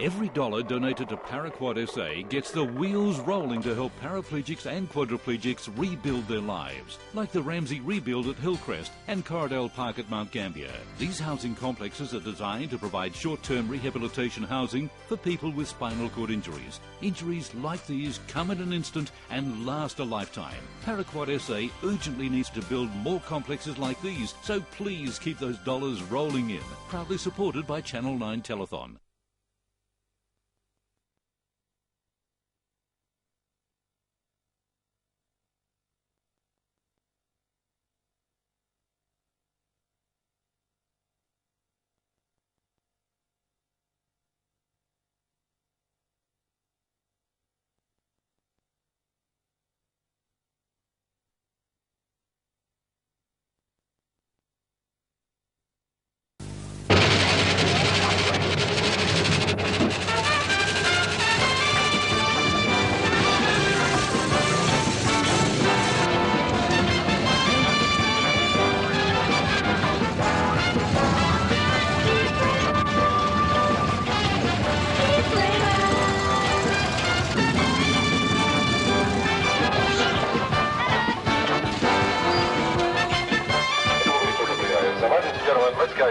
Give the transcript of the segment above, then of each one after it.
Every dollar donated to Paraquat SA gets the wheels rolling to help paraplegics and quadriplegics rebuild their lives, like the Ramsey Rebuild at Hillcrest and Corridale Park at Mount Gambier. These housing complexes are designed to provide short-term rehabilitation housing for people with spinal cord injuries. Injuries like these come in an instant and last a lifetime. Paraquat SA urgently needs to build more complexes like these, so please keep those dollars rolling in. Proudly supported by Channel 9 Telethon.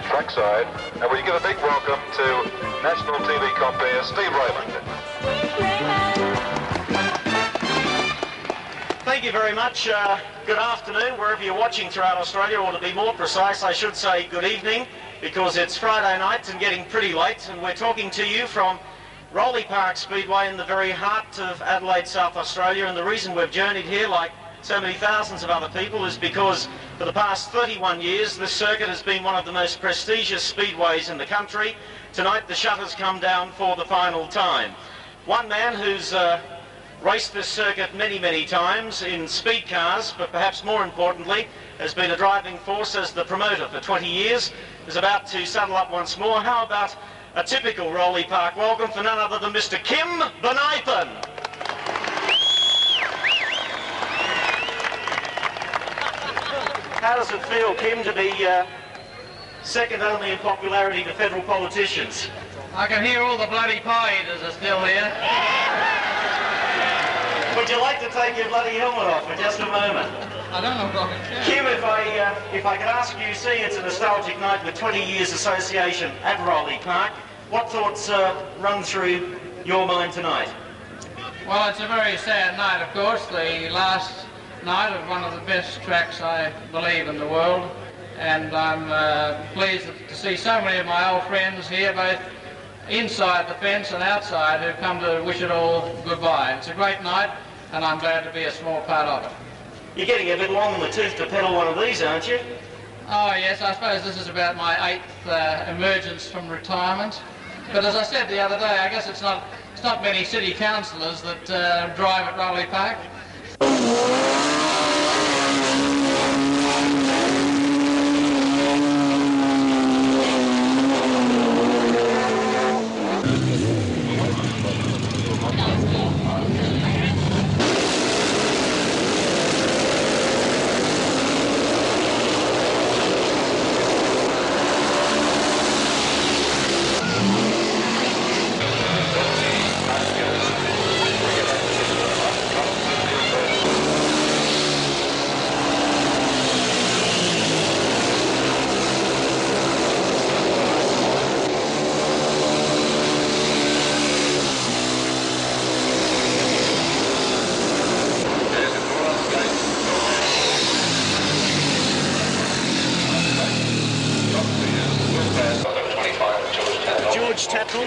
Trackside, and we give a big welcome to national TV compere Steve Raymond. Thank you very much. Good afternoon, wherever you're watching throughout Australia, or to be more precise, I should say good evening, because it's Friday night and getting pretty late, and we're talking to you from Roley Park Speedway in the very heart of Adelaide, South Australia. And the reason we've journeyed here, like so many thousands of other people, is because for the past 31 years this circuit has been one of the most prestigious speedways in the country. Tonight the shutters come down for the final time. One man who's raced this circuit many times in speed cars, but perhaps more importantly has been a driving force as the promoter for 20 years, is about to saddle up once more. How about a typical Roley Park welcome for none other than Mr. Kim Benathan. How does it feel, Kim, to be second only in popularity to federal politicians? I can hear all the bloody pie eaters are still here. Would you like to take your bloody helmet off for just a moment? I don't know what I can. Kim, if I could ask you, seeing it's a nostalgic night with 20 years association at Roley Park, what thoughts run through your mind tonight? Well, it's a very sad night, of course. The last night of one of the best tracks, I believe, in the world, and I'm pleased to see so many of my old friends here, both inside the fence and outside, who've come to wish it all goodbye. It's a great night, and I'm glad to be a small part of it. You're getting a bit long in the tooth to pedal one of these, aren't you? Oh yes, I suppose this is about my 8th emergence from retirement. But as I said the other day, I guess it's not many city councillors that drive at Roley Park.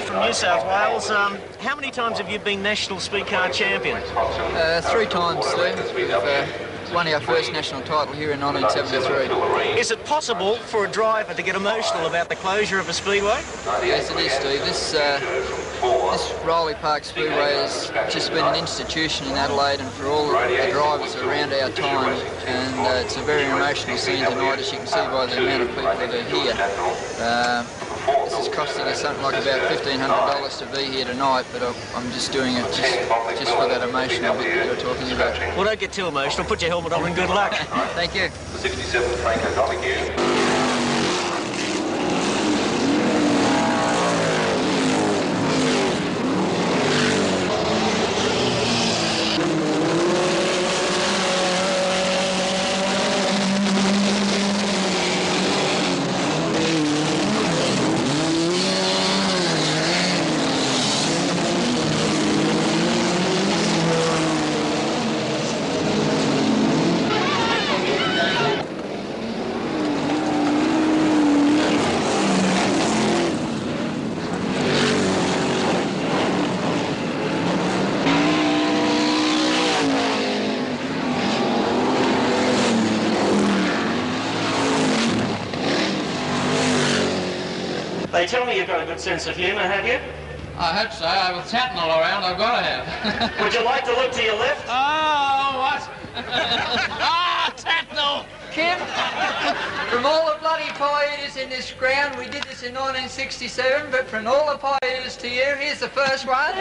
From New South Wales. How many times have you been national speed car champion? 3 times, Steve. We've won our first national title here in 1973. Is it possible for a driver to get emotional about the closure of a speedway? Yes, it is, Steve. This Roley Park Speedway has just been an institution in Adelaide, and for all the drivers around our time, and it's a very emotional scene tonight, as you can see by the amount of people that are here. This is costing us something like about $1,500 to be here tonight, but I'm just doing it just for that emotional bit that you're talking about. Well, don't get too emotional. Put your helmet on and good luck. Thank you. The 67 Franco Donahue. They tell me you've got a good sense of humour, have you? I hope so. With Tatnall around, I've got to have. Would you like to look to your left? Oh, what? Ah, Tatnall! Kim, from all the bloody pie eaters in this ground, we did this in 1967, but from all the pie eaters to you, here's the first one.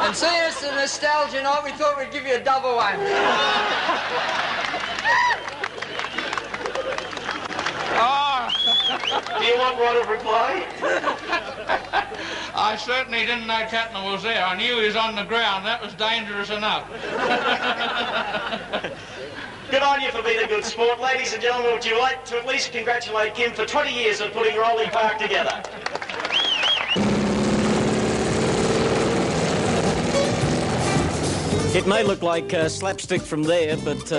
And seeing it's a nostalgia night, we thought we'd give you a double one. Do you want one of reply? I certainly didn't know Tatnall was there. I knew he was on the ground. That was dangerous enough. Good on you for being a good sport. Ladies and gentlemen, would you like to at least congratulate Kim for 20 years of putting Roley Park together? It may look like slapstick from there, but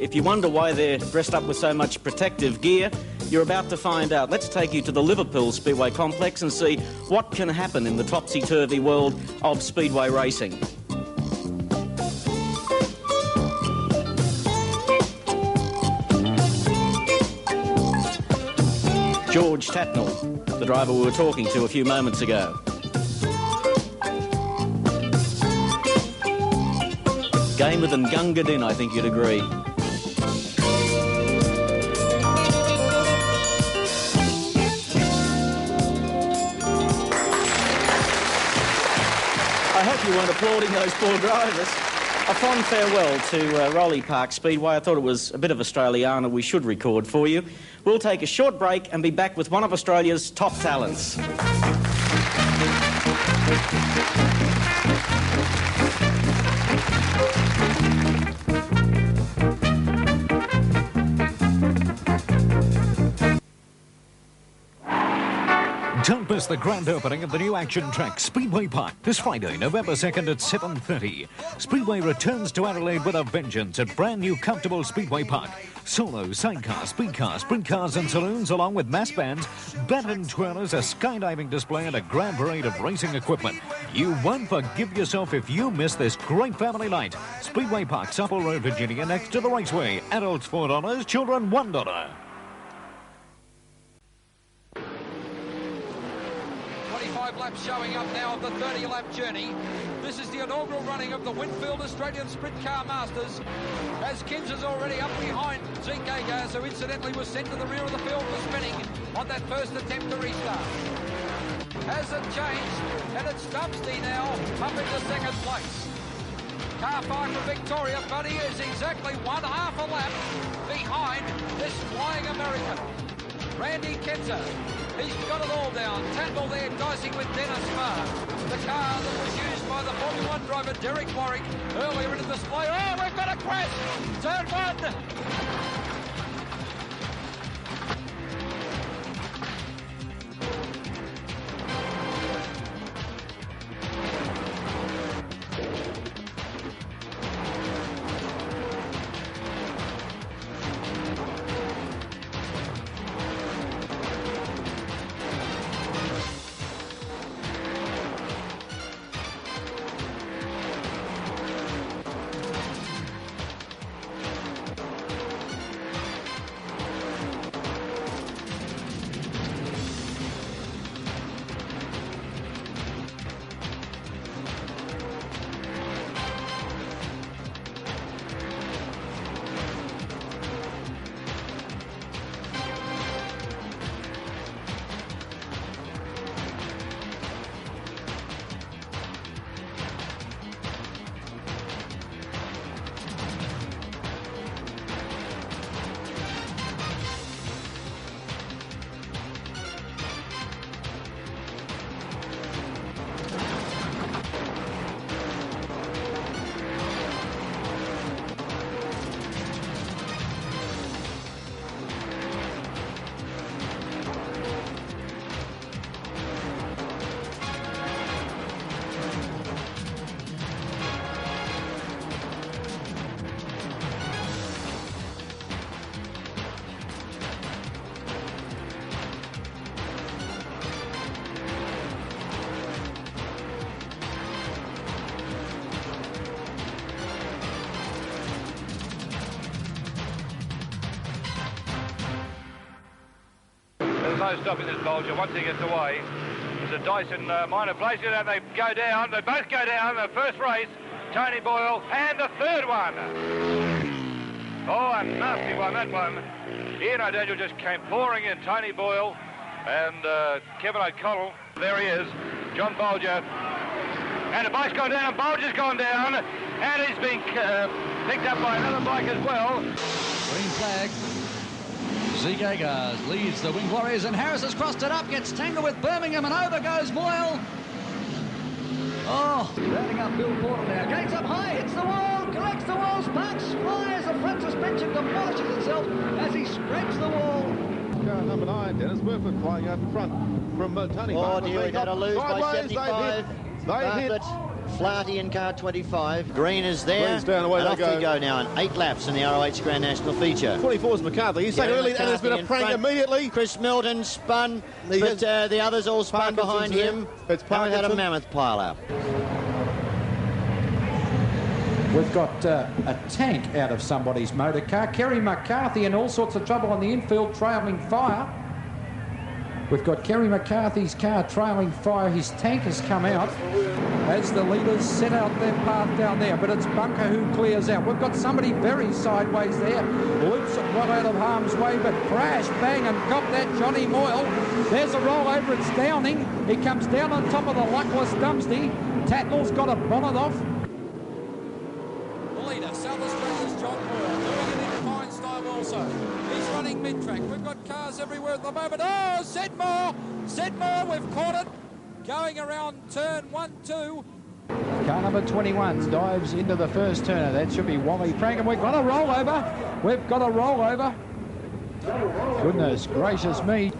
if you wonder why they're dressed up with so much protective gear, you're about to find out. Let's take you to the Liverpool Speedway Complex and see what can happen in the topsy-turvy world of speedway racing. George Tatnall, the driver we were talking to a few moments ago. Gamer than Gunga Din, I think you'd agree. I hope you weren't applauding those poor drivers. A fond farewell to Roley Park Speedway. I thought it was a bit of Australiana we should record for you. We'll take a short break and be back with one of Australia's top talents. Don't miss the grand opening of the new action track Speedway Park this Friday, November 2nd at 7:30. Speedway returns to Adelaide with a vengeance at brand new comfortable Speedway Park. Solo, sidecar, speed cars, sprint cars and saloons along with mass bands, baton twirlers, a skydiving display and a grand parade of racing equipment. You won't forgive yourself if you miss this great family night. Speedway Park, Supple Road, Virginia, next to the Raceway. Adults $4, children $1. 25 laps showing up now of the 30-lap journey. This is the inaugural running of the Winfield Australian Sprint Car Masters, as Kims is already up behind Zeke Agar, so incidentally was sent to the rear of the field for spinning on that first attempt to restart. Hasn't changed, and it's Dubsty now up into second place. Car 5 for Victoria, but he is exactly 1/2 a lap behind this flying American. Randy Ketzer, he's got it all down. Tatnall there dicing with Dennis Marr. The car that was used by the Formula 1 driver Derek Warwick earlier in the display. Oh, we've got a crash! Turn 1! There's no stopping this Bolger once he gets away. There's a Dyson minor place, and they go down. They both go down. The first race, Tony Boyle, and the third one. Oh, a nasty one, that one. Ian O'Daniel just came pouring in. Tony Boyle and Kevin O'Connell. There he is, John Bolger. And the bike's gone down, Bolger's gone down, and he's been picked up by another bike as well. Green flag. Zeke Agars leads the Wing Warriors, and Harris has crossed it up, gets tangled with Birmingham, and over goes Boyle. Oh, rounding up Bill Porter now. Gates up high, hits the wall, collects the wall, sparks fly as the front suspension demolishes itself as he scrapes the wall. Car number 9, Dennis Burford flying out in front from Tony. Oh, dear, he had a lose by 75. They hit. Flaherty in car 25. Green is there. Green's down, away and they off go. we go now in 8 laps in the ROH Grand National Feature. 24 is McCarthy. He's taken early, and there's been a prank immediately. Chris Milton spun, but the others all spun behind him. It's and we had a mammoth pile-up. We've got a tank out of somebody's motor car. Kerry McCarthy in all sorts of trouble on the infield, trailing fire. We've got Kerry McCarthy's car trailing fire. His tank has come out as the leaders set out their path down there, but it's Bunker who clears out. We've got somebody very sideways there, loops it right out of harm's way, but crash, bang, and got that Johnny Moyle. There's a rollover, it's Downing. He comes down on top of the luckless Dumsty. Tatnall's got a bonnet off. The leader, South Australia's John Moyle, doing it in fine style also. He's running mid-track. We've got cars everywhere at the moment. Oh, Sedmore, we've caught it. Going around turn 1-2. Car number 21 dives into the first turner. That should be Wally Frank, and we've got a rollover. We've got a rollover. Goodness gracious me.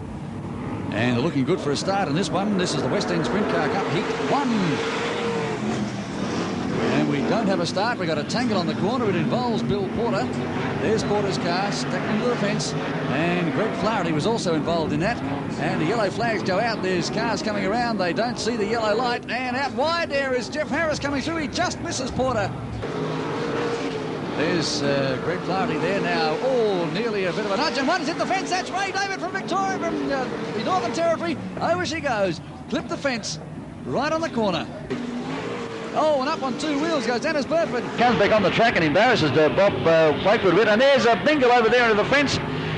And they're looking good for a start in this one. This is the West End Sprint Car Cup Heat 1. And we don't have a start. We've got a tangle on the corner. It involves Bill Porter. There's Porter's car stuck into the fence. And Greg Flaherty was also involved in that. And the yellow flags go out. There's cars coming around. They don't see the yellow light. And out wide there is Jeff Harris coming through. He just misses Porter. There's Greg Flaherty there now. Oh, nearly a bit of a nudge. And one's hit the fence. That's Ray David from Victoria, from the Northern Territory. Over she goes. Clip the fence. Right on the corner. Oh, and up on 2 wheels goes Dennis Burford. Comes back on the track and embarrasses Bob Wakewood a bit. And there's a bingle over there into the fence.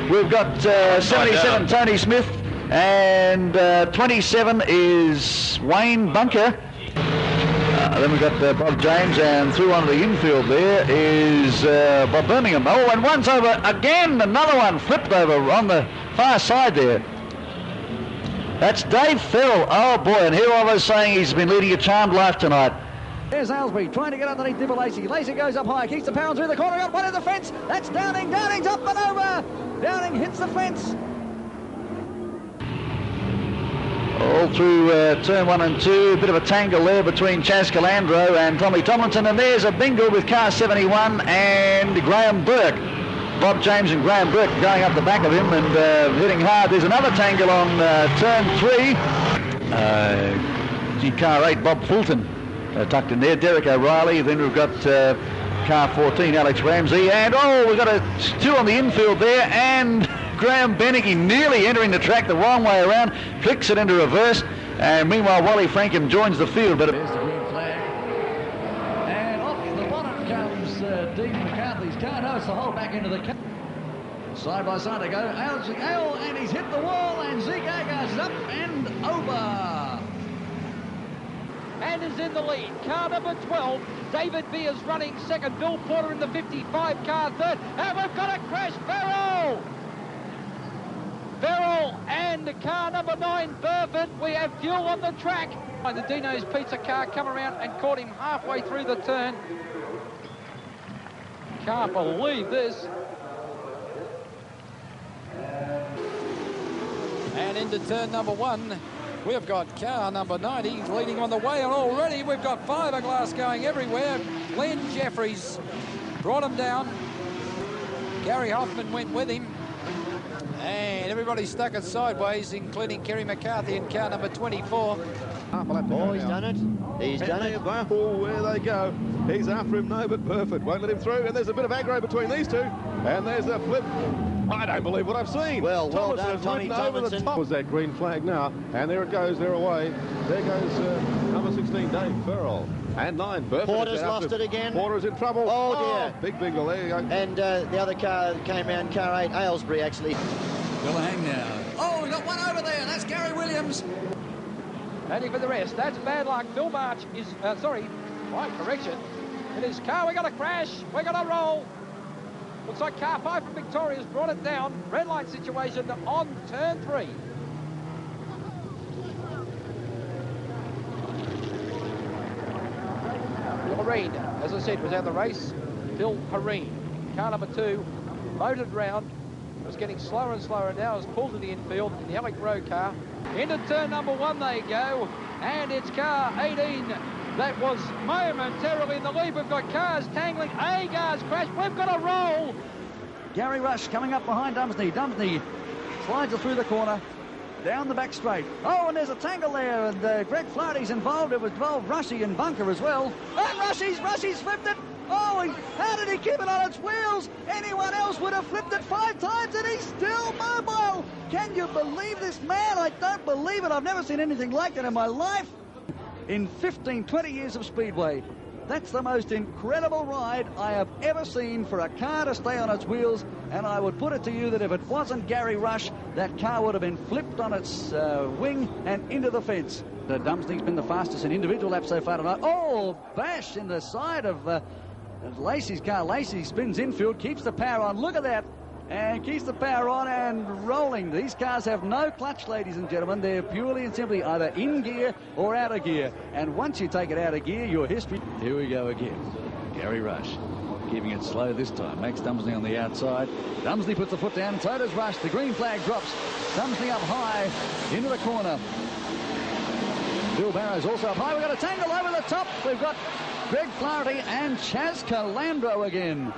We've got 77 Tony Smith, and 27 is Wayne Bunker. Then we've got Bob James, and through onto the infield there is Bob Birmingham. Oh, and one's over again. Another one flipped over on the far side there. That's Dave Farrell. Oh, boy, and here I was saying he's been leading a charmed life tonight. There's Aylesbury trying to get underneath Dibble Lacey. Lacey goes up high, keeps the pound through the corner, got one of the fence. That's Downing. Downing's up and over. Downing hits the fence. All through turn 1 and 2, a bit of a tangle there between Chas Calandro and Tommy Tomlinson, and there's a bingle with car 71 and Graham Burke. Bob James and Graham Burke going up the back of him and hitting hard. There's another tangle on turn 3. Car 8, Bob Fulton tucked in there. Derek O'Reilly. Then we've got car 14, Alex Ramsey. And we've got a 2 on the infield there, and Graham Bennicky nearly entering the track the wrong way around, flicks it into reverse, and meanwhile Wally Frankham joins the field. But there's the green flag, and off the bonnet comes Dean McCarthy's car. No, it's the hole back into the car. Side by side they go. Ale, and he's hit the wall, and Zeke Agars is up and over. And is in the lead. Car number 12, David B is running second. Bill Porter in the 55 car third. And we've got a crash. Farrell and car number 9, Burford. We have fuel on the track. The Dino's Pizza car come around and caught him halfway through the turn. Can't believe this. And into turn number 1, we've got car number 90 leading on the way, and already we've got fiberglass going everywhere. Glenn Jeffries brought him down. Gary Hoffman went with him. And everybody stuck it sideways, including Kerry McCarthy in car number 24. Oh, he's done it. He's done it. Oh, where they go. He's after him, no, but Burford won't let him through. And there's a bit of aggro between these two. And there's a flip. I don't believe what I've seen. Well Thomas done, has Tommy ridden over the Tomlinson. top. Was that green flag now? And there it goes, they're away. There goes number 16, Dave Farrell. And 9, Burford. Porter's lost it again. Porter's in trouble. Oh, dear. Big bingle, there you go. And the other car that came around, car 8, Aylesbury, actually. Hang now. Oh, we got one over there. That's Gary Williams. Heading for the rest. That's bad luck. Phil March is, right, correction. In his car, we got a crash. We got a roll. Looks like car 5 from Victoria's brought it down. Red light situation on turn 3. Hareen, as I said, was out of the race. Phil Hareen. Car number 2, motored round. Was getting slower and slower now. Has pulled to the infield in the Alec Rowe car. Into turn number 1 they go. And it's car 18 that was momentarily in the lead. We've got cars tangling. Agar's crash. We've got a roll. Gary Rush coming up behind Dumsney. Dumsney slides it through the corner, down the back straight. Oh, and there's a tangle there, and Greg Flaherty's involved. It was involved Rushy and Bunker as well. And Rushy's flipped it. Oh, how did he keep it on its wheels? Anyone else would have flipped it 5 times, and he's still mobile. Can you believe this man? I don't believe it. I've never seen anything like that in my life. In 15, 20 years of Speedway, that's the most incredible ride I have ever seen for a car to stay on its wheels, and I would put it to you that if it wasn't Gary Rush, that car would have been flipped on its wing and into the fence. Dumsney's been the fastest in individual laps so far tonight. Oh, bash in the side of Lacey's car. Lacey spins infield, keeps the power on. Look at that. And keeps the power on and rolling. These cars have no clutch, ladies and gentlemen. They're purely and simply either in gear or out of gear. And once you take it out of gear, your history... Here we go again. Gary Rush keeping it slow this time. Max Dumsney on the outside. Dumsney puts the foot down. So does Rush. The green flag drops. Dumsney up high into the corner. Bill Barrow's also up high. We've got a tangle over the top. We've got Greg Flaherty and Chaz Calandro again.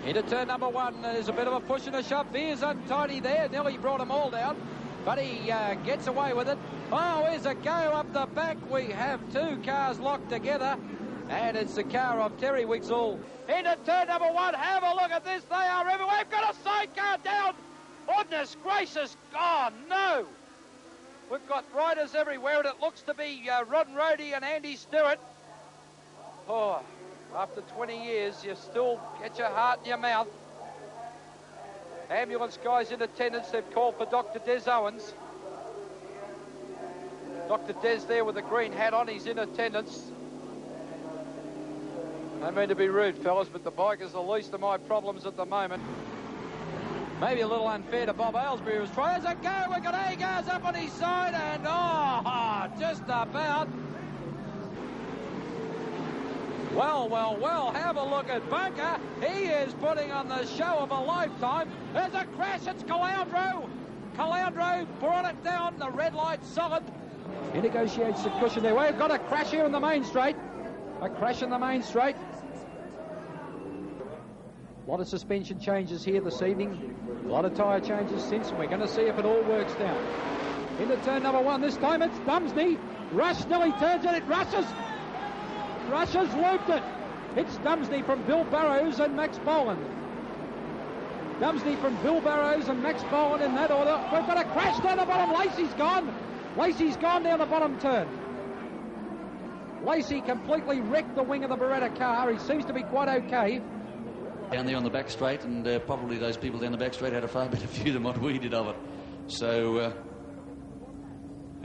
Into turn number 1, there's a bit of a push and a shove. Veers untidy there, nearly brought them all down, but he gets away with it. Oh, here's a go up the back. We have 2 cars locked together, and it's the car of Terry Wixall. Into turn number 1, have a look at this. They are everywhere. We've got a sidecar down. Goodness gracious, oh no. We've got riders everywhere, and it looks to be Rod Rodey and Andy Stewart. Oh. After 20 years, you still get your heart in your mouth. Ambulance guys in attendance. They've called for Dr. Des Owens. Dr. Des there with the green hat on. He's in attendance. I mean to be rude, fellas, but the bike is the least of my problems at the moment. Maybe a little unfair to Bob Aylesbury, who was trying. There's a go. We've got Agars up on his side, and just about. Well, have a look at Bunker. He is putting on the show of a lifetime. There's a crash. It's Calandro. Calandro brought it down. The red light solid. He negotiates the cushion there. We've got a crash here in the main straight. A crash in the main straight. A lot of suspension changes here this evening. A lot of tyre changes since, and we're going to see if it all works down. Into turn number 1. This time it's Dumsney. Rush nearly turns it. It rushes. Rush has looped it. It's Dumsney from Bill Barrows and Max Boland. Dumsney from Bill Barrows and Max Boland in that order. We've got a crash down the bottom. Lacey's gone. Lacey's gone down the bottom turn. Lacey completely wrecked the wing of the Beretta car. He seems to be quite okay. Down there on the back straight, and probably those people down the back straight had a far better view than what we did of it. So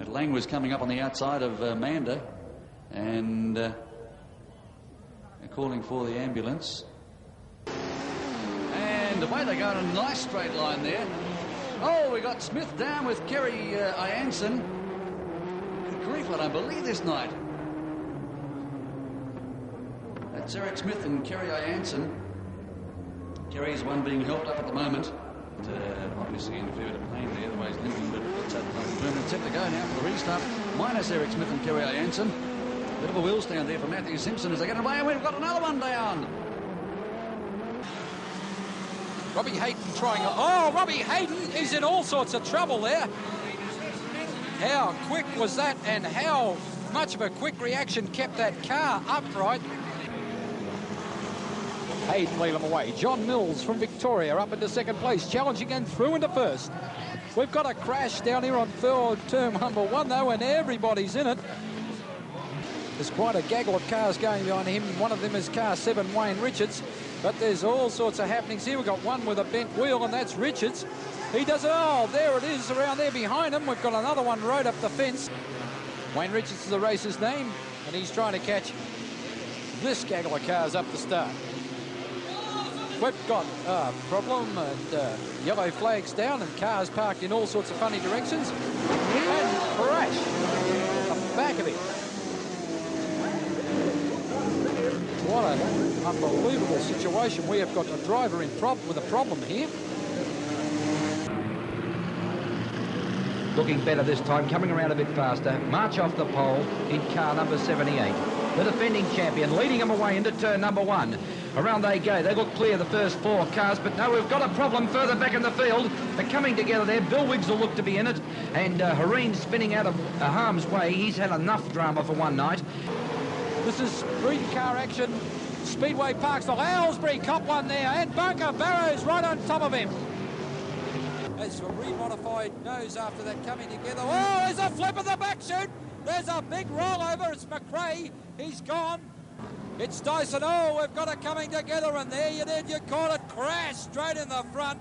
Lang was coming up on the outside of Manda, and calling for the ambulance. And away they go in a nice straight line there. Oh, we got Smith down with Kerry Ianson. Good grief, I don't believe this night. That's Eric Smith and Kerry Ianson. Kerry's one being helped up at the moment. Obviously in a fair bit of pain there, the way he's limping, but it's set to go now for the restart. Minus Eric Smith and Kerry Ianson. Bit of a wheel stand there for Matthew Simpson as they get away, and we've got another one down. Robbie Hayden trying. Oh, Robbie Hayden is in all sorts of trouble there. How quick was that, and how much of a quick reaction kept that car upright? Hayden lead them away. John Mills from Victoria up into second place, challenging and through into first. We've got a crash down here on turn number 1 though, and everybody's in it. There's quite a gaggle of cars going behind him. One of them is car 7, Wayne Richards. But there's all sorts of happenings here. We've got one with a bent wheel, and that's Richards. He does it. Oh, there it is around there behind him. We've got another one right up the fence. Wayne Richards is the race's name, and he's trying to catch this gaggle of cars up the start. We've got a problem, and yellow flags down, and cars parked in all sorts of funny directions, and crash the back of it. What an unbelievable situation. We have got a driver with a problem here. Looking better this time, coming around a bit faster. March off the pole in car number 78. The defending champion leading them away into turn number 1. Around they go. They look clear, the first 4 cars, but no, we've got a problem further back in the field. They're coming together there. Bill Wiggs will look to be in it, and Hareen spinning out of harm's way. He's had enough drama for one night. This is three-car action. Speedway Parks, the Aylesbury cop one there, and Bunker Barrows right on top of him. As for remodified nose after that coming together. Oh, there's a flip of the back chute. There's a big rollover. It's McRae. He's gone. It's Dyson. Oh, we've got it coming together, and there you did. You caught it. Crash straight in the front.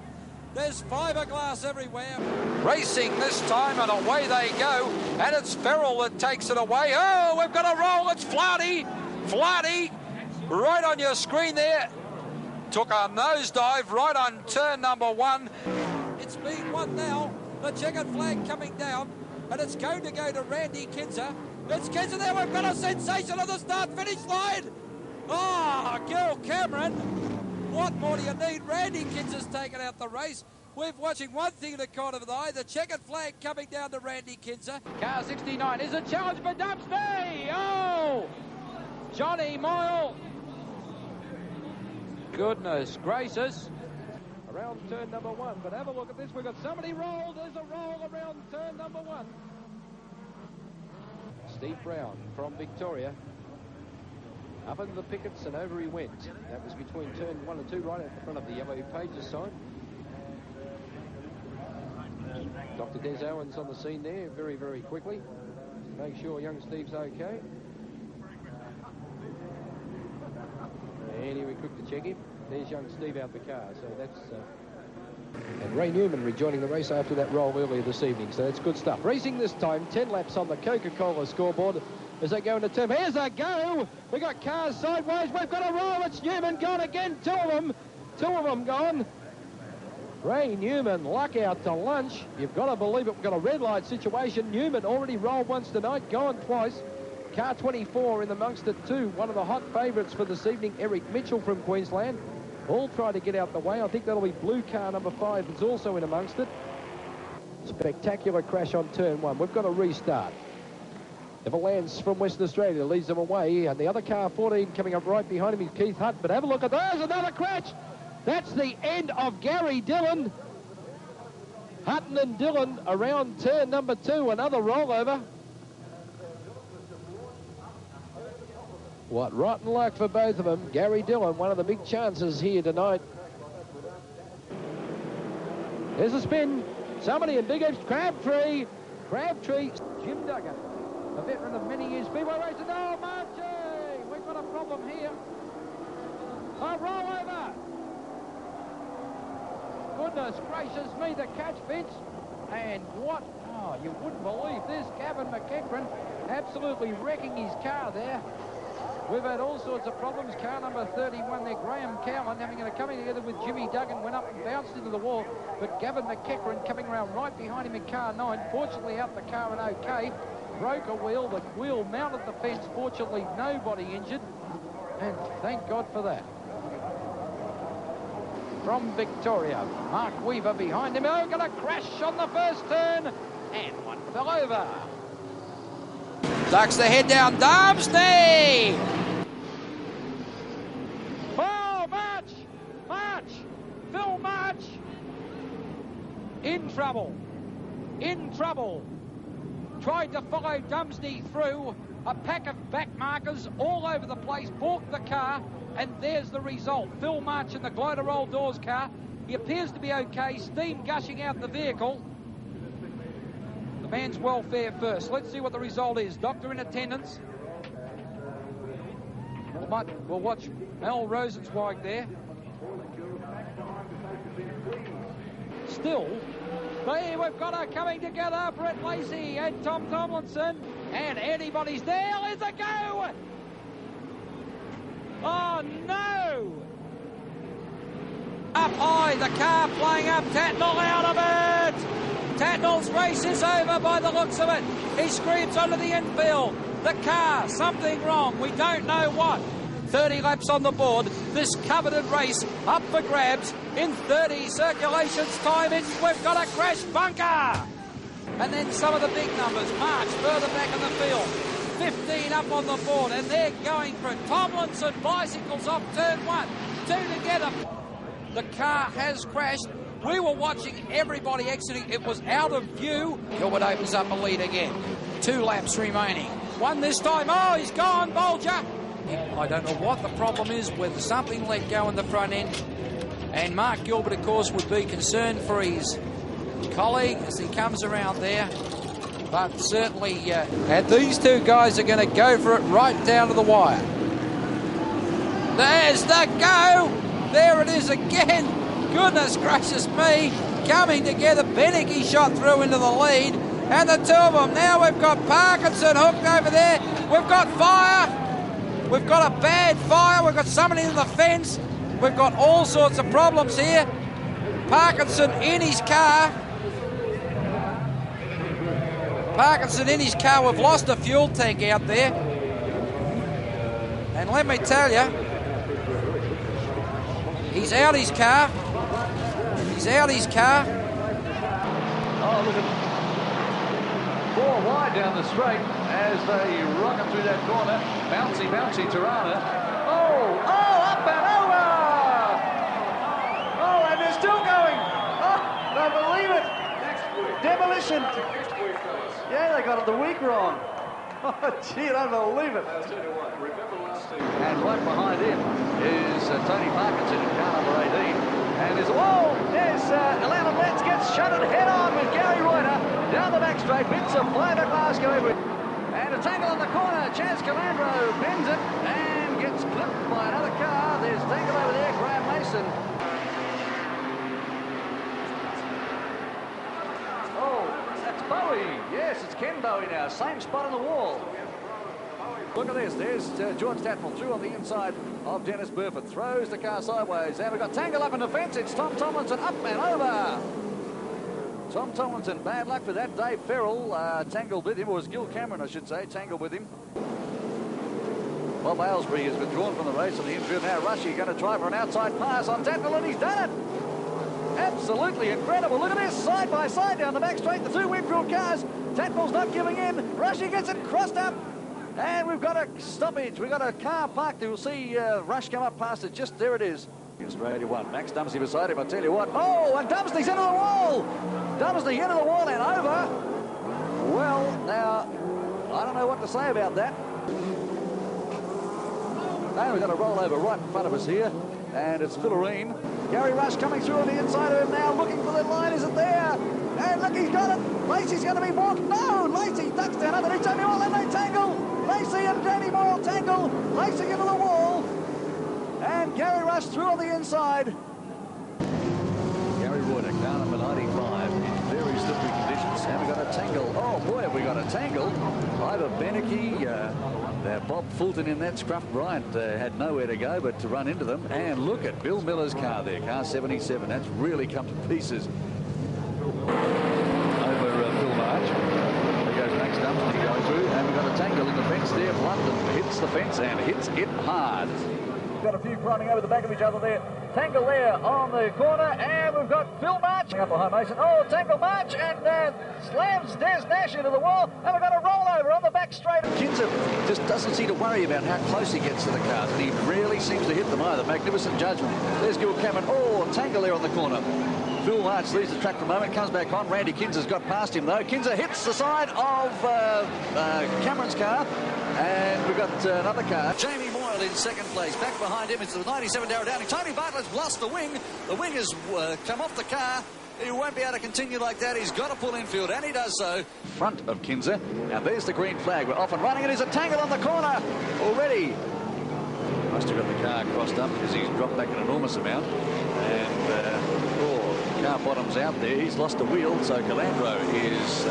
There's fiberglass everywhere. Racing this time, and away they go. And it's Ferrell that takes it away. Oh, we've got a roll. It's Flaherty. Flaherty, right on your screen there. Took a nosedive right on turn number 1. It's being won now. The checkered flag coming down. And it's going to go to Randy Kinzer. It's Kinzer there. We've got a sensation on the start-finish line. Oh, Gil Cameron. What more do you need? Randy Kinzer's taken out the race. We're watching one thing in the corner of the eye. The checkered flag coming down to Randy Kinzer. Car 69 is a challenge for Dubsby. Oh! Johnny Moyle. Goodness gracious. Around turn number 1. But have a look at this. We've got somebody rolled. There's a roll around turn number 1. Steve Brown from Victoria. Up into the pickets and over he went. That was between turn 1 and 2, right at the front of the yellow pages sign. Dr. Des Owens on the scene there very, very quickly. Make sure young Steve's okay. And he went quick to check him. There's young Steve out the car, so that's... And Ray Newman rejoining the race after that roll earlier this evening, so that's good stuff. Racing this time, 10 laps on the Coca-Cola scoreboard as they go into turn. Here's a go! We've got cars sideways, we've got a roll, it's Newman gone again, two of them gone. Ray Newman, luck out to lunch. You've got to believe it, we've got a red light situation. Newman already rolled once tonight, gone twice. Car 24 in amongst it too. One of the hot favourites for this evening, Eric Mitchell from Queensland. All try to get out the way. I think that'll be blue car number 5 that's also in amongst it. Spectacular crash on turn 1. We've got a restart. Everlands from Western Australia leads them away, and the other car 14 coming up right behind him is Keith Hutt. But have a look at there's another crash. That's the end of Gary Dillon. Hutton and Dillon around turn number 2. Another rollover. What rotten luck for both of them. Gary Dillon, one of the big chances here tonight. There's a spin. Somebody in big F's. Crabtree. Jim Duggan, a veteran of many years. Speedway racing. Oh, Marchie! We've got a problem here. A rollover. Goodness gracious me, the catch, Vince. And what? Oh, you wouldn't believe this. Gavin McEachran absolutely wrecking his car there. We've had all sorts of problems. Car number 31 there, Graham Cowan, coming together with Jimmy Duggan, went up and bounced into the wall. But Gavin McEachran coming around right behind him in car 9. Fortunately, out the car and okay. Broke a wheel. The wheel mounted the fence. Fortunately, nobody injured. And thank God for that. From Victoria, Mark Weaver behind him. Oh, got a crash on the first turn. And one fell over. Ducks the head down, Dubsby! Oh, March! Phil March! In trouble. tried to follow Dumsney through. A pack of back markers all over the place, balked the car, and there's the result. Phil March in the Gloater Roll Doors car. He appears to be okay, steam gushing out the vehicle. The man's welfare first. Let's see what the result is. Doctor in attendance. We'll watch Mel Rosenzweig there. Still, there we've got her coming together, Brett Lacey and Tom Tomlinson, and anybody's there. Let's go! Oh no! Up high, the car flying up, Tatnall out of it! Tatnall's race is over by the looks of it. He screams onto the infield. The car, something wrong, we don't know what. 30 laps on the board, this coveted race up for grabs. In 30 circulations time, we've got a crash bunker. And then some of the big numbers, March further back in the field. 15 up on the board, and they're going for it. Tomlinson bicycles off turn 1, 2 together. The car has crashed. We were watching everybody exiting. It was out of view. Gilbert opens up a lead again. 2 laps remaining. One this time. Oh, he's gone, Bolger. I don't know what the problem is, whether something let go in the front end. And Mark Gilbert, of course, would be concerned for his colleague as he comes around there. But certainly, and these two guys are going to go for it right down to the wire. There's the go! There it is again. Goodness gracious me. Coming together. Beneke shot through into the lead. And the two of them. Now we've got Parkinson hooked over there. We've got fire. We've got a bad fire. We've got somebody in the fence. We've got all sorts of problems here. Parkinson in his car. Parkinson in his car. We've lost a fuel tank out there. And let me tell you, he's out his car. He's out his car. Oh, look at 4 wide down the straight as they rocket through that corner. Bouncy, bouncy Tirana. Oh, up and over! Oh, and they're still going. Oh, don't believe it. Demolition. Yeah, they got it the week wrong. Oh, gee, I don't believe it. And right behind him is Tony Parkinson in car number 18. And there's Alan Letts gets shuttered head on with Gary Reuter down the back straight. Bits of fiberglass go over it. And a tangle on the corner. Chaz Calandro bends it and gets clipped by another car. There's tangle over there, Graham Mason. Oh, that's Bowie. Yes, it's Ken Bowie now. Same spot on the wall. Look at this. There's George Tatnall through on the inside of Dennis Burford. Throws the car sideways. And we've got tangle up in the fence. It's Tom Tomlinson up and over. Tom Tomlinson, bad luck for that. Dave Ferrell tangled with him, or was Gil Cameron, I should say, tangled with him. Bob Aylesbury has withdrawn from the race on the infield. Now Rushy going to try for an outside pass on Tatnall, and he's done it. Absolutely incredible. Look at this, side by side down the back straight. The 2 Winfield cars. Tatnall's not giving in. Rushy gets it crossed up. And we've got a stoppage. We've got a car parked. You'll see Rush come up past it. Just there it is. Australia 1. Max Dumsney beside him, I tell you what. Oh, and Dumsney's into the wall. Dumsney into the wall and over. Well, now, I don't know what to say about that. Now we've got a rollover right in front of us here. And it's Philorine. Gary Rush coming through on the inside of him now, looking for the line. Is it there? And look, he's got it. Lacey's going to be walked. No, Lacey ducks down underneath Tony Moyle, and they tangle. Lacey and Danny Moyle tangle. Lacey into the wall. And Gary Rush through on the inside. Gary Reuter, car number 95, in very slippery conditions. And we got a tangle. Oh boy, have we got a tangle. Ivor Beneke, Bob Fulton in that scruff. Bryant had nowhere to go but to run into them. And look at Bill Miller's car there, car 77. That's really come to pieces. Over Phil March. There goes Max Dumsney going through. And we've got a tangle in the fence there. London hits the fence and hits it hard. Got a few running over the back of each other there. Tangle there on the corner, and we've got Phil March up behind Mason. Oh, tangle March, and slams Des Nash into the wall, and we've got a rollover on the back straight. Kinzer just doesn't seem to worry about how close he gets to the cars, and he rarely seems to hit them either. Magnificent judgment. There's Gil Cameron. Oh, tangle there on the corner. Phil March leaves the track for a moment, comes back on. Randy Kinser's got past him, though. Kinser hits the side of Cameron's car, and we've got another car. Jamie Moyle in second place. Back behind him is the 97 Darrell Downing. Tony Bartlett's lost the wing. The wing has come off the car. He won't be able to continue like that. He's got to pull infield, and he does so. Front of Kinser. Now there's the green flag. We're off and running. It is a tangle on the corner already. Must have got the car crossed up because he's dropped back an enormous amount. And car bottoms out there. He's lost the wheel, so Calandro is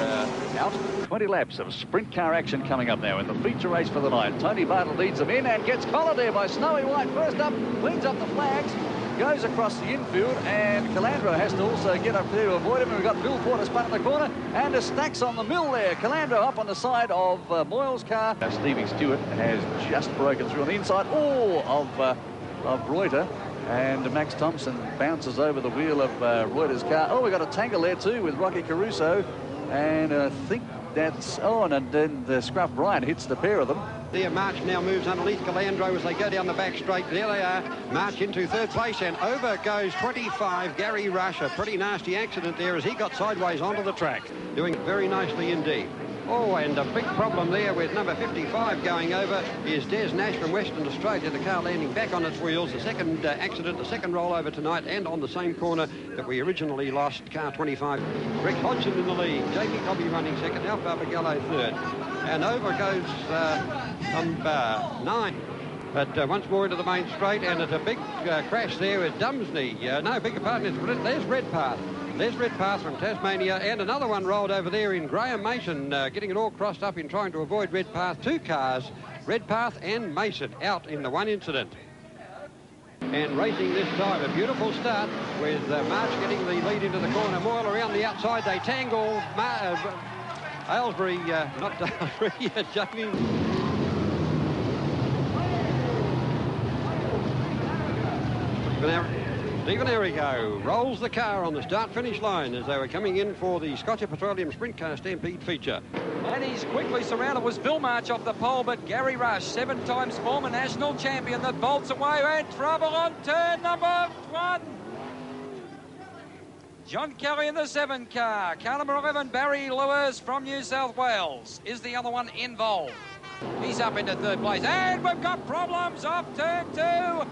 out. 20 laps of sprint car action coming up now in the feature race for the night. Tony Bartle leads them in and gets collared there by Snowy White. First up, cleans up the flags, goes across the infield, and Calandro has to also get up there to avoid him. And we've got Bill Porter spun in the corner, and a Stacks on the mill there. Calandro up on the side of Moyle's car. Stevie Stewart has just broken through on the inside of Reuter, and Max Thompson bounces over the wheel of Reuter's car. Oh, we've got a tangle there too with Rocky Caruso, and I think that's and then the Scruff Bryant hits the pair of them. There, March now moves underneath Calandro as they go down the back straight. There they are. March into third place, and over goes 25, Gary Rush. A pretty nasty accident there as he got sideways onto the track. Doing it very nicely indeed. Oh, and a big problem there with number 55 going over is Des Nash from Western Australia. The car landing back on its wheels. The second accident, the second rollover tonight, and on the same corner that we originally lost, car 25. Rick Hodgson in the lead. Jamie Cobby running second. Alf Barbagallo third. And over goes number 9. But once more into the main straight, and it's a big crash there with Dumsney. No, bigger partner. There's Redpath. There's Redpath from Tasmania, and another one rolled over there in Graham Mason, getting it all crossed up in trying to avoid Redpath. Two cars, Redpath and Mason, out in the one incident. And racing this time, a beautiful start with March getting the lead into the corner. Moyle around the outside, they tangle. Aylesbury, not Aylesbury, Jamie. Stephen Arrigo rolls the car on the start-finish line as they were coming in for the Scottish Petroleum Sprint Car Stampede feature. And he's quickly surrounded. Was Phil March off the pole, but Gary Rush, 7 times former national champion, that bolts away, and trouble on turn number 1. John Kelly in the 7 car. Car number 11, Barry Lewis from New South Wales, is the other one involved. He's up into third place, and we've got problems off turn 2.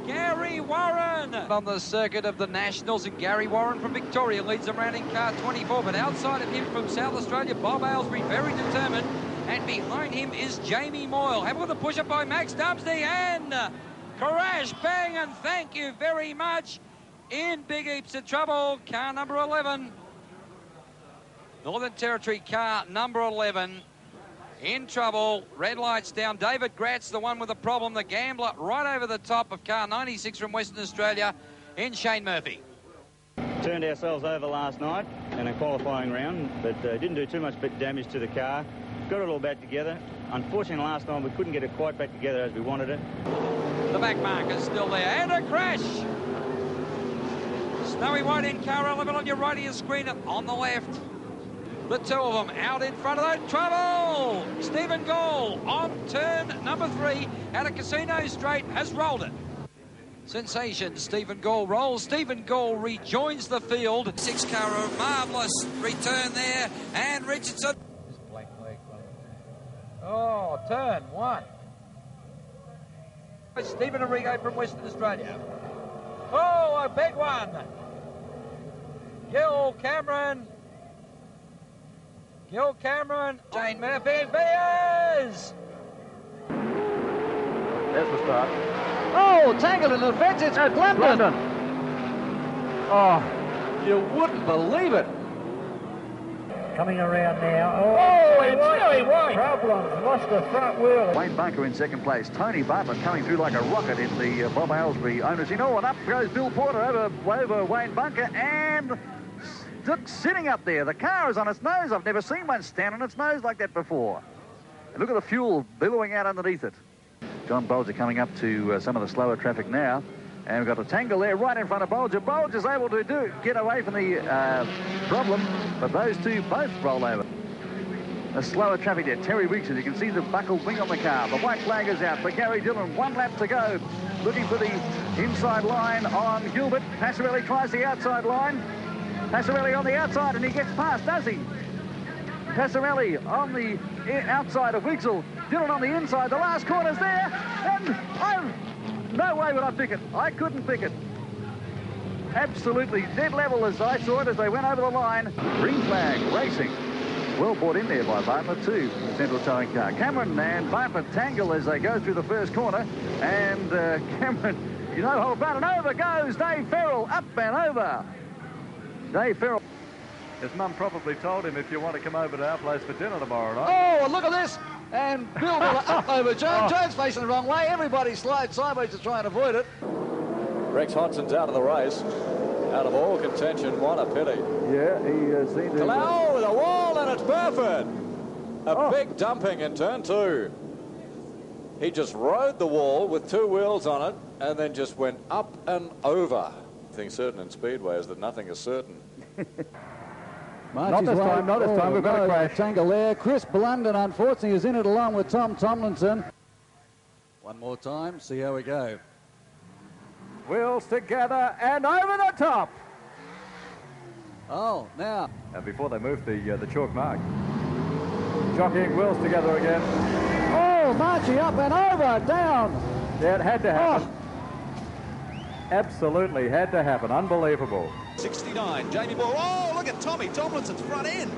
Gary Warren on the circuit of the Nationals, and Gary Warren from Victoria leads them around in car 24, but outside of him from South Australia, Bob Aylesbury, very determined, and behind him is Jamie Moyle. Have a look at the push-up by Max Dumsney, and crash, bang, and thank you very much. In big heaps of trouble, car number 11. Northern Territory car number 11. In trouble, red lights down. David Gratz, the one with the problem, the gambler, right over the top of car 96 from Western Australia in Shane Murphy. Turned ourselves over last night in a qualifying round, but didn't do too much damage to the car. Got it all back together. Unfortunately, last night we couldn't get it quite back together as we wanted it. The back marker's still there, and a crash. Snowy White in car 11 on your right of your screen, on the left. The two of them out in front of that trouble. Stephen Gall on turn number 3 at a Casino Straight has rolled it. Sensation, Stephen Gall rolls. Stephen Gall rejoins the field. 6 car, a marvellous return there. And Richardson. Oh, turn 1. Stephen Arrigo from Western Australia. Oh, a big one. Gil Cameron, Shane Murphy, and Beers! There's the start. Oh, tangled in the fence, it's at London. Oh, you wouldn't believe it. Coming around now. Oh, it's really wide. Problems, lost the front wheel. Wayne Bunker in second place. Tony Bartlett coming through like a rocket in the Bob Aylesbury owners. You know what? Up goes Bill Porter over Wayne Bunker, and sitting up there. The car is on its nose. I've never seen one stand on its nose like that before. And look at the fuel billowing out underneath it. John Bolger coming up to some of the slower traffic now. And we've got a tangle there right in front of Bolger. Bolger's able to get away from the problem, but those two both roll over. The slower traffic there. Terry Weeks, as you can see the buckled wing on the car. The white flag is out for Gary Dillon. 1 lap to go. Looking for the inside line on Gilbert. Passarelli tries the outside line. Passarelli on the outside, and he gets past, does he? Passarelli on the outside of Wigsell. Dillon on the inside. The last corner's there, and no way would I pick it. I couldn't pick it. Absolutely dead level as I saw it as they went over the line. Green flag racing. Well brought in there by Bartlett too, the central towing car. Cameron and Bartlett tangle as they go through the first corner. And Cameron, you know, hold back and over goes Dave Ferrell, up and over. Dave Ferrell. His mum probably told him, if you want to come over to our place for dinner tomorrow night. Oh, look at this. And Bill up over Jones. Jones facing the wrong way. Everybody slides sideways to try and avoid it. Rex Hodson's out of the race. Out of all contention, what a pity. Yeah, he seemed to... Kalau with a wall, and it's Burford. A big dumping in turn 2. He just rode the wall with 2 wheels on it and then just went up and over. The thing certain in Speedway is that nothing is certain. Not this time. We've got a crash. Tangle there. Chris Blunden, unfortunately, is in it along with Tom Tomlinson. One more time, see how we go. Wheels together and over the top. Oh, now. And before they move the chalk mark. Jockeying wheels together again. Oh, marching up and over, down. Yeah, it had to happen. Absolutely had to happen. Unbelievable. 69, Jamie Boyle. Oh, look at Tommy Tomlinson's front end.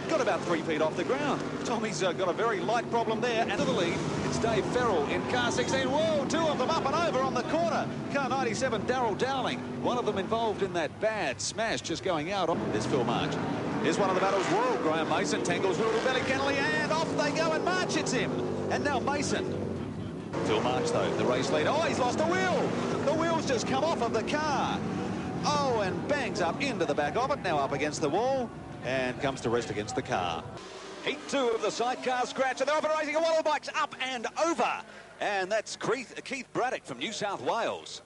Got about 3 feet off the ground. Tommy's got a very light problem there. And to the lead, it's Dave Ferrell in car 16. Whoa, 2 of them up and over on the corner. Car 97, Darryl Dowling. One of them involved in that bad smash just going out. There's Phil March. Here's one of the battles. Whoa, Graham Mason tangles Belly Kennelly, and off they go, and March hits him. And now Mason. Phil March, though, the race leader. Oh, he's lost a wheel. The wheel's just come off of the car. Oh, and bangs up into the back of it. Now up against the wall. And comes to rest against the car. Heat 2 of the sidecar scratch, and they're off and racing a wall of bikes up and over. And that's Keith Braddock from New South Wales.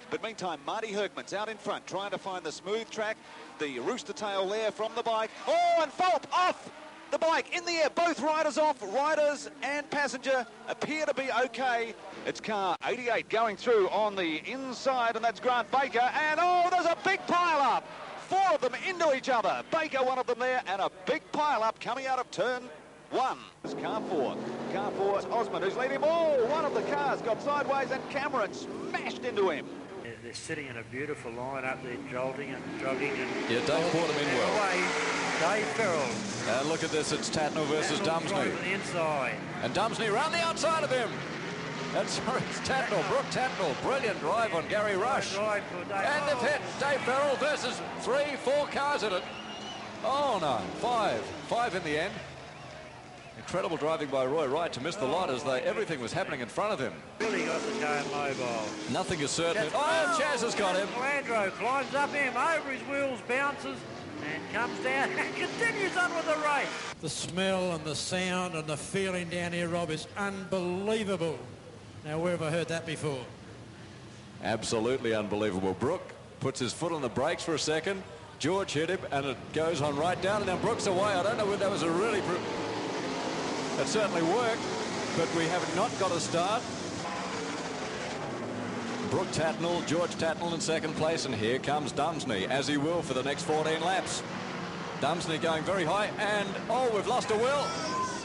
But meantime, Marty Herkman's out in front, trying to find the smooth track. The rooster tail there from the bike. Oh, and Fulp off the bike in the air. Both riders off. Riders and passenger appear to be okay. It's car 88 going through on the inside, and that's Grant Baker. And oh, there's a big pile up. 4 of them into each other. Baker, one of them there, and a big pile-up coming out of turn 1. It's car 4. Car 4 is Osmond, who's leading him. Oh, one of the cars got sideways, and Cameron smashed into him. They're sitting in a beautiful line up there, jolting and jogging. And yeah, Dave brought him in well. Away, Dave Ferrell. And look at this, it's Tatnell versus Dumsney. Right on the inside. And Dumsney round the outside of him. That's Tatnell, Brooke Tatnell. Brilliant drive on Gary Rush. And they've hit Dave Ferrell versus 3, 4 cars in it. Oh no, 5 in the end. Incredible driving by Roy Wright to miss the lot as everything was happening in front of him. Really got the car mobile. Nothing is certain. Oh, Chaz has got him. Landro climbs up him, over his wheels, bounces, and comes down and continues on with the race. The smell and the sound and the feeling down here, Rob, is unbelievable. Now, where have I heard that before? Absolutely unbelievable. Brooke puts his foot on the brakes for a second. George hit him, and it goes on right down, and now Brooke's away. I don't know whether that was a really... It certainly worked, but we have not got a start. Brooke Tatnell, George Tatnell in second place, and here comes Dumsney, as he will for the next 14 laps. Dumsney going very high, and, oh, we've lost a wheel.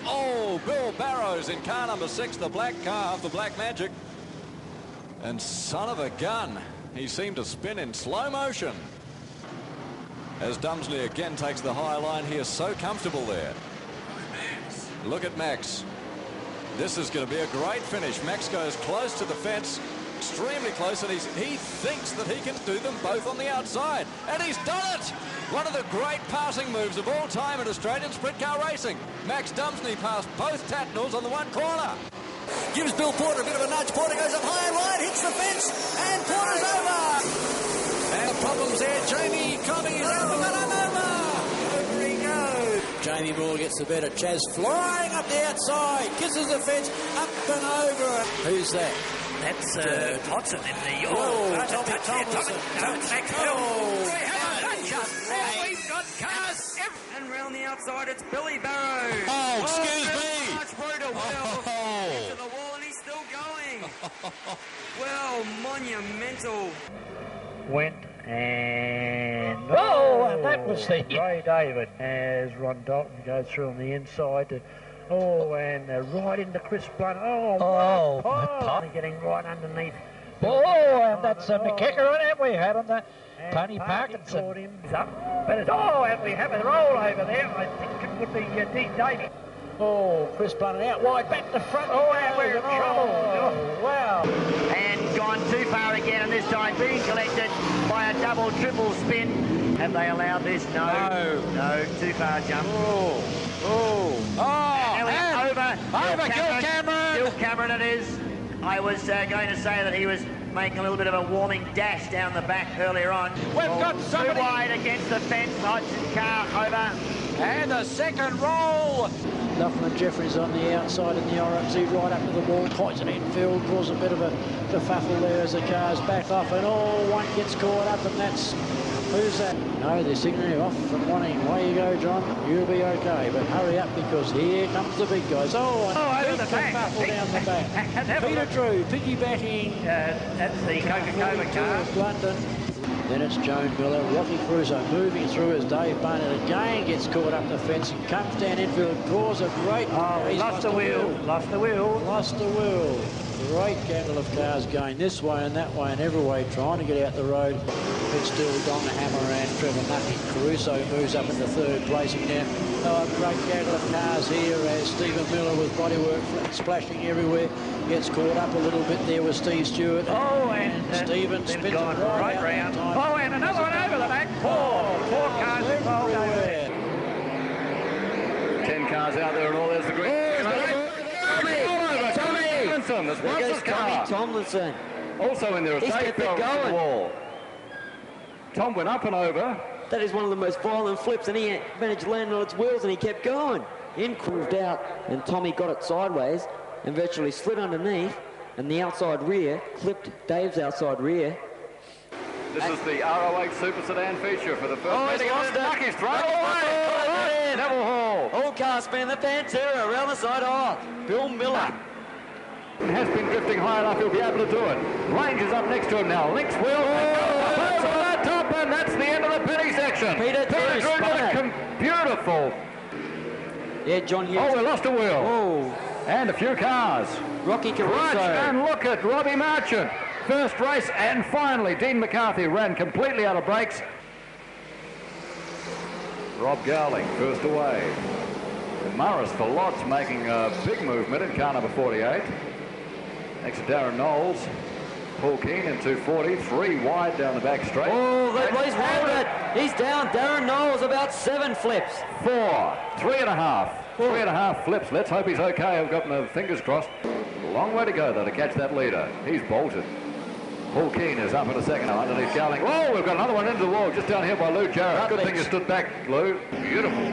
Oh, Bill Barrows in car number 6, the black car of the Black Magic. And son of a gun, he seemed to spin in slow motion. As Dumsney again takes the high line, he is so comfortable there. Look at Max. This is going to be a great finish. Max goes close to the fence, extremely close, and he thinks that he can do them both on the outside. And he's done it! One of the great passing moves of all time in Australian sprint car racing. Max Dumsney passed both Tatnells on the one corner. Gives Bill Porter a bit of a nudge. Porter goes up high and wide, hits the fence, and Porter's over. And problems there. Jamie Connie is out of over. Over he goes. Jamie Moore gets the better. Chaz flying up the outside, kisses the fence, up and over. Who's that? That's Hodson in the... Tommy Tomlinson. We've got cars. And round the outside, it's Billy Barrow. Oh, excuse me. Much brutal. Well, to the wall, and he's still going. Well, monumental. Went and And that was the Ray David as Ron Dalton goes through on the inside. And right into Chris Blunt. Getting right underneath. And that's McKecker on it. We had on that. Tony Parkinson. He's up. But and we have a roll over there. I think it would be Dean Davies. Chris Blunt out wide, back to front. And we're in trouble. Wow. And gone too far again, and this time being collected by a double, triple spin. Have they allowed this? No, too far jump. Over Gil Cameron. Gil Cameron it is. I was going to say that he was making a little bit of a warming dash down the back earlier on. We've got somebody too wide against the fence. Hodgson car over. And the second roll. Duffin and Jeffries on the outside in the RMZ, right up to the wall. Coits an infield, causes a bit of a kerfuffle there as the car's back off, and one gets caught up, and that's who's that? No, they're signaling off and wanting. Away you go, John. You'll be okay, but hurry up because here comes the big guys. Over the back. Down the back. Peter Drew piggybacking. That's the Coca-Cola car. London. Then it's Joan Miller, Rocky Cruiser moving through as Dave Barnett again gets caught up the fence and comes down infield, cause a great... lost the wheel. Great gamble of cars going this way and that way and every way, trying to get out the road. It's still Don Hammer and Trevor Nucky. Caruso moves up into third, placing down. Great gaggle of cars here as Stephen Miller with bodywork splashing everywhere. Gets caught up a little bit there with Steve Stewart. And Stephen spins it right round. And another one over the back. Four cars involved over there. 10 cars out there and all. There's the green. Tommy Tomlinson. Also in there is Dave Farrell the wall. Tom went up and over. That is one of the most violent flips, and he managed to land on its wheels, and he kept going. Improved out, and Tommy got it sideways and virtually slid underneath, and the outside rear clipped Dave's outside rear. This is the RO8 Super Sedan feature for the first he's lost it. Lucky's thrown away. Neville Hall. All cars spinning the Pantera around the side. Bill Miller. Has been drifting high enough, he'll be able to do it. Range is up next to him now. Links wheel. On that top, and that's the end of the penny section. Peter Drew. Beautiful. Yeah, John Hughes. We lost a wheel. And a few cars. Rocky Caruso. And look at Robbie Marchant. First race, and finally Dean McCarthy ran completely out of brakes. Rob Gowling first away. And Morris for Lots making a big movement in car number 48. Next to Darren Knowles. Paul Keane in 240, 3 wide down the back straight. He's rolled it. He's down. Darren Knowles about 7 flips. 4, 3.5. 3.5 flips. Let's hope he's okay. I've got my fingers crossed. A long way to go, though, to catch that leader. He's bolted. Paul Keane is up in a second now underneath Gowling. We've got another one into the wall just down here by Lou Jarrett. Good thing you stood back, Lou. Beautiful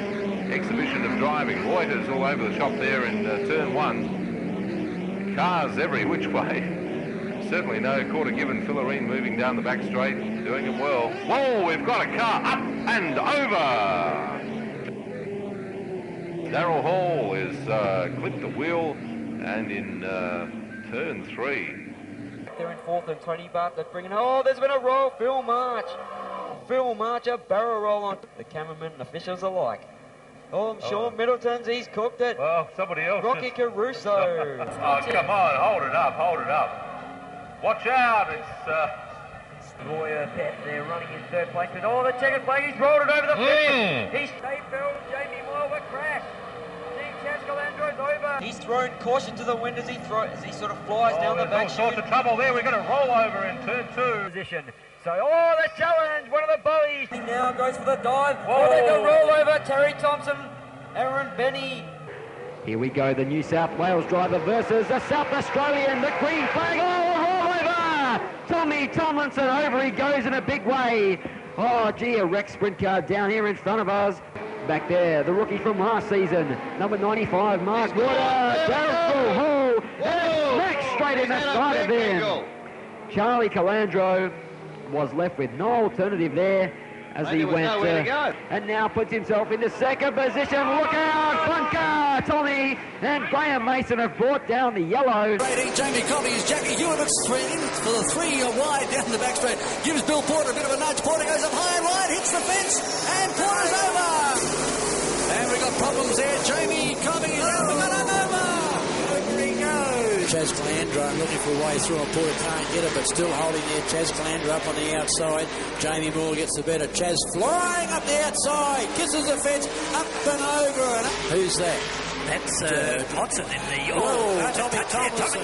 exhibition of driving. Loiters all over the shop there in turn 1. Cars every which way. Certainly no quarter given. Fillarine moving down the back straight, doing it well. We've got a car up and over. Darryl Hall is clipped the wheel and in turn 3. They're in 4th and 20, but they're bringing... there's been a roll. Phil March, a barrel roll on the cameramen and officials alike. I'm sure Middleton's, he's cooked it. Well, somebody else. Rocky Caruso. Come on, hold it up. Watch out, it's Roy Pett there running in third place. But the checkered flag, he's rolled it over the finish. He's Dave Farrell, Jamie Moore, what crash. Calandro's over. He's thrown caution to the wind as he sort of flies down the back. All sorts of trouble there. We're going to roll over in turn 2. Position. So, the challenge, one of the bullies. He now goes for the dive. The roll over. Terry Thompson, Aaron Benny. Here we go, the New South Wales driver versus the South Australian, the green flag. All over. Tommy Tomlinson over. He goes in a big way. A wrecked sprint car down here in front of us. Back there, the rookie from last season, number 95, Mark Water, Darryl Hall, and smack straight in the side of him. Charlie Calandro was left with no alternative there, as he went. And now puts himself into second position. Look out, front car, Tommy and Graham Mason have brought down the yellow. Jamie Commey's Jackie Hewitt for the 3 wide down the back straight. Gives Bill Porter a bit of a nudge. Porter goes up high and wide, hits the fence, and Porter's over. And we've got problems there. Jamie Commey's out the over. Over he goes. Chaz Calandra looking for a way through, and Porter can't get it, but still holding there. Chaz Calandra up on the outside. Jamie Moore gets the better. Chaz flying up the outside, kisses the fence, up and over. And up. Who's that? That's Watson in the... Tommy Thompson.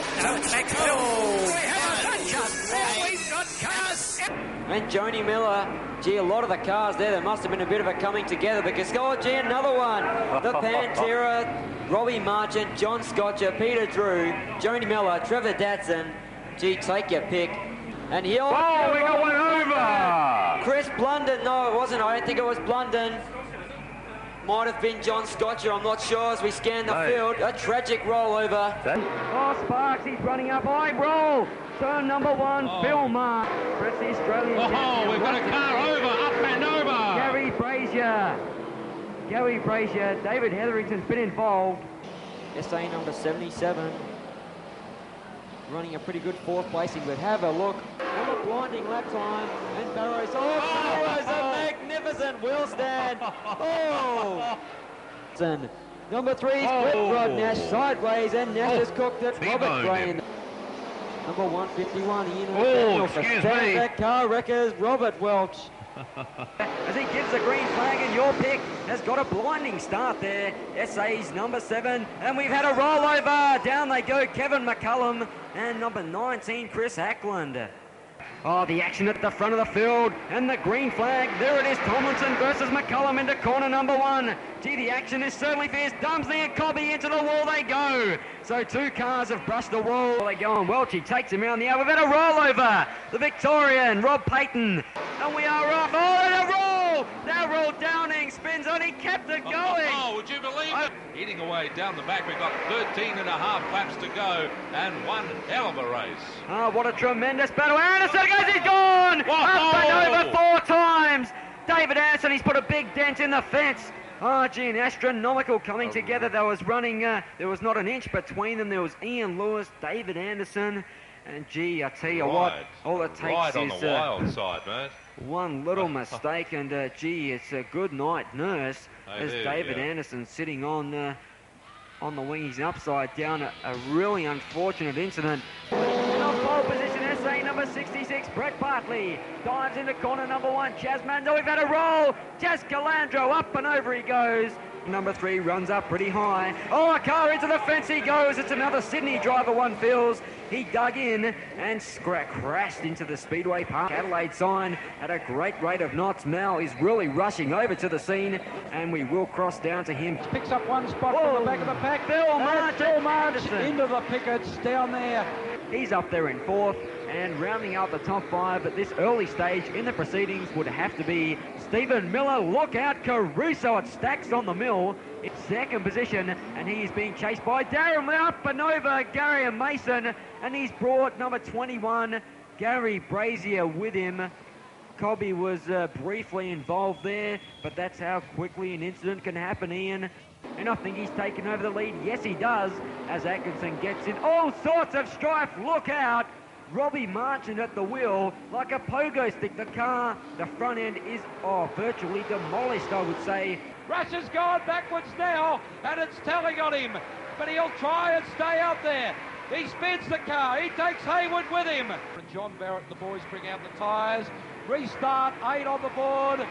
We've got cars. And Joni Miller, gee, a lot of the cars there must have been a bit of a coming together because, oh, gee, another one. The Pantera, Robbie Marchant, John Scotcher, Peter Drew, Joni Miller, Trevor Datson. Gee, take your pick. And he'll... Oh, we got one over! Chris Blunden. No, it wasn't. I don't think it was Blunden. Might have been John Scotcher, I'm not sure, as we scan the field. A tragic rollover. Oh, Sparks, he's running up. High roll. Turn number 1, Bill Mark. Press the Australian champion. We've got a car over, up and over. Gary Frazier. David Hetherington's been involved. SA number 77. Running a pretty good 4th placing, but have a look. And a blinding lap time. And Barrows. Barrows, a magnificent wheel stand. Number 3, Rod Nash sideways, and Nash has cooked it. Robert Gray. Number 151, Ian excuse me. That car wreckers, Robert Welch. As he gives the green flag, and your pick has got a blinding start there. SA's number 7, and we've had a rollover. Down they go, Kevin McCullum, and number 19, Chris Ackland. Oh, the action at the front of the field, and the green flag. There it is, Tomlinson versus McCullum into corner number 1. Gee, the action is certainly fierce. Dumsley and Cobby into the wall they go. So 2 cars have brushed the wall. They go on. Welch, he takes him around the other. We've had a rollover. The Victorian, Rob Payton. And we are off. Oh, and a roll! Darryl Downing spins on. He kept it going. Oh, would you believe it? Eating away down the back. We've got 13 and a half laps to go, and one hell of a race. Oh, what a tremendous battle. Anderson goes, he's gone! Up and over 4 times. David Anderson, he's put a big dent in the fence. Oh, gee, an astronomical coming together. They was running, there was not an inch between them. There was Ian Lewis, David Anderson, and gee, I tell you what, all it takes is on the wild side, mate. One little mistake, and gee, it's a good night nurse as David Anderson sitting on the wing. He's upside down. A really unfortunate incident. In on pole position, SA number 66, Brett Bartley dives into corner number 1. Chaz Mando, we've had a roll. Chaz Calandro, up and over he goes. Number 3 runs up pretty high. Oh, a car into the fence he goes. It's another Sydney driver, one feels. He dug in and crashed into the Speedway Park. Adelaide sign at a great rate of knots. Mal is really rushing over to the scene, and we will cross down to him. Picks up one spot from the back of the pack. Bill Martin into the pickets down there. He's up there in 4th, and rounding out the top 5 at this early stage in the proceedings would have to be Stephen Miller. Look out, Caruso. It stacks on the mill in 2nd position, and he's being chased by Darren up and over Gary and Mason, and he's brought number 21, Gary Brazier, with him. Cobby was briefly involved there, but that's how quickly an incident can happen, Ian. And I think he's taken over the lead. Yes, he does, as Atkinson gets in all sorts of strife. Look out. Robbie Marchant at the wheel like a pogo stick. The car, the front end is virtually demolished, I would say. Rush has gone backwards now, and it's telling on him. But he'll try and stay out there. He spins the car. He takes Hayward with him. And John Barrett, the boys bring out the tyres. Restart, 8 on the board.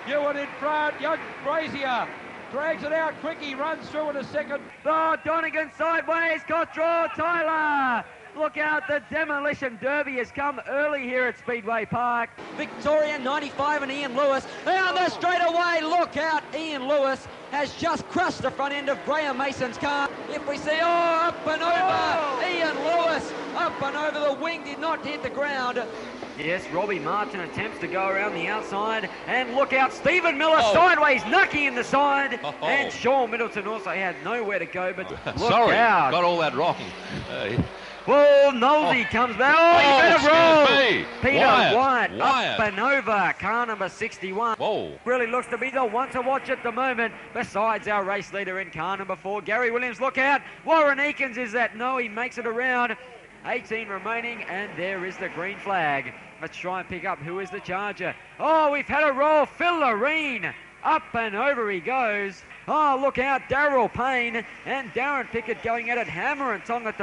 Ewan in front. Young Brazier drags it out quick. He runs through in a second. Oh, Donegan sideways. Cottrell, Tyler. Look out, the demolition derby has come early here at Speedway Park. Victoria 95 and Ian Lewis down the straightaway. Look out, Ian Lewis has just crushed the front end of Graham Mason's car. If we see, up and over, Ian Lewis up and over. The wing did not hit the ground. Yes, Robbie Martin attempts to go around the outside, and look out, Stephen Miller sideways, Nucky in the side, and Sean Middleton also had nowhere to go, but look out. Got all that rocking. Well, Nosey comes back. Oh, he better roll. Peter Wyatt. Wyatt up and over. Car number 61. Whoa. Really looks to be the one to watch at the moment. Besides our race leader in car number 4, Gary Williams. Look out. Warren Eakins is that. No, he makes it around. 18 remaining, and there is the green flag. Let's try and pick up who is the charger. Oh, we've had a roll. Phil Loreen. Up and over he goes. Oh, look out. Darryl Payne and Darren Pickett going at it hammer and tong at the